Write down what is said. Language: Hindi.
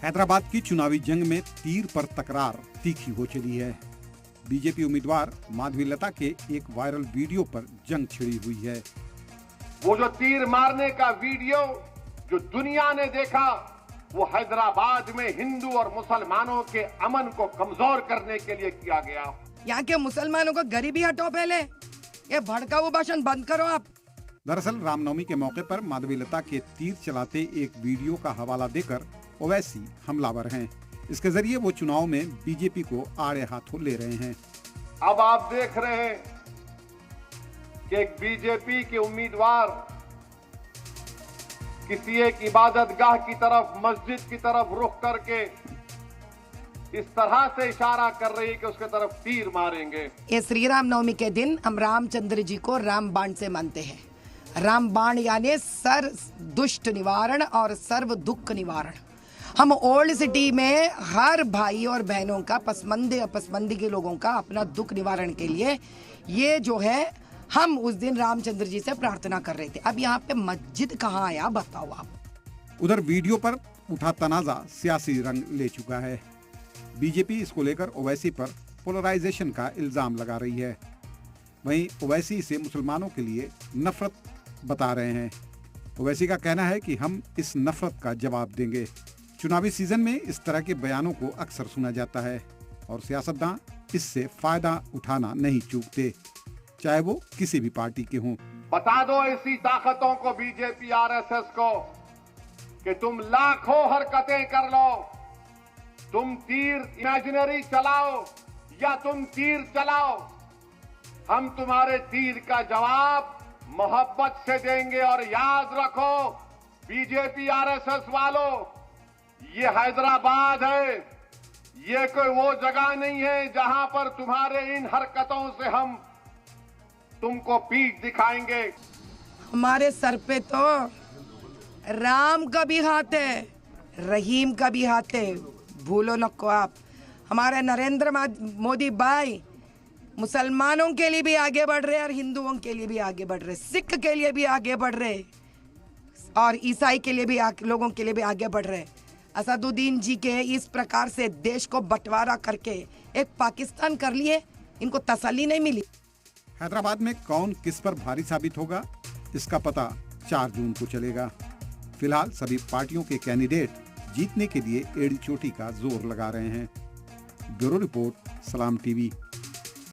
हैदराबाद की चुनावी जंग में तीर पर तकरार तीखी हो चली है। बीजेपी उम्मीदवार माधवीलता के एक वायरल वीडियो पर जंग छिड़ी हुई है। वो जो तीर मारने का वीडियो जो दुनिया ने देखा, वो हैदराबाद में हिंदू और मुसलमानों के अमन को कमजोर करने के लिए किया गया। यहाँ के मुसलमानों को गरीबी हटाओ, पहले ये भड़काऊ भाषण बंद करो आप। दरअसल रामनवमी के मौके पर माधवीलता के तीर चलाते एक वीडियो का हवाला देकर ओवैसी हमलावर हैं। इसके जरिए वो चुनाव में बीजेपी को आड़े हाथों ले रहे हैं। अब आप देख रहे हैं कि एक बीजेपी के उम्मीदवार किसी एक इबादतगाह की तरफ, मस्जिद की तरफ रुख करके इस तरह से इशारा कर रही है कि उसके तरफ तीर मारेंगे। ये श्री राम नवमी के दिन हम रामचंद्र जी को राम बाण से मानते हैं। राम बाण यानी सर्व दुष्ट निवारण और सर्व दुख निवारण। हम ओल्ड सिटी में हर भाई और बहनों का, पसमंदी के लोगों का अपना दुख निवारण के लिए ये जो है हम उस दिन रामचंद्र जी से प्रार्थना कर रहे थे। अब यहाँ पे मस्जिद कहाँ आया, बताओ आप। उधर वीडियो पर उठा तनाजा सियासी रंग ले चुका है। बीजेपी इसको लेकर ओवैसी पर पोलराइजेशन का इल्जाम लगा रही है। वहीं ओवैसी इसे मुसलमानों के लिए नफरत बता रहे हैं। ओवैसी का कहना है कि हम इस नफरत का जवाब देंगे। चुनावी सीजन में इस तरह के बयानों को अक्सर सुना जाता है और सियासतदान इससे फायदा उठाना नहीं चूकते, चाहे वो किसी भी पार्टी के हों। बता दो ऐसी ताकतों को, बीजेपी आरएसएस को, कि तुम लाखों हरकतें कर लो, तुम तीर इमेजिनरी चलाओ या तुम तीर चलाओ, हम तुम्हारे तीर का जवाब मोहब्बत से देंगे। और याद रखो बीजेपी आरएसएस वालों, ये हैदराबाद है, ये कोई वो जगह नहीं है जहां पर तुम्हारे इन हरकतों से हम तुमको पीठ दिखाएंगे। हमारे सर पे तो राम का भी हाथ है, रहीम का भी हाथ है, भूलो नको आप। हमारे नरेंद्र मोदी भाई मुसलमानों के लिए भी आगे बढ़ रहे और हिंदुओं के लिए भी आगे बढ़ रहे, सिख के लिए भी आगे बढ़ रहे और ईसाई के लिए भी लोगों के लिए भी आगे बढ़ रहे। असदुद्दीन जी के इस प्रकार से देश को बंटवारा करके एक पाकिस्तान कर लिए, इनको तसल्ली नहीं मिली। हैदराबाद में कौन किस पर भारी साबित होगा, इसका पता 4 जून को चलेगा। फिलहाल सभी पार्टियों के कैंडिडेट जीतने के लिए एड़ी चोटी का जोर लगा रहे हैं। ब्यूरो रिपोर्ट, सलाम टीवी।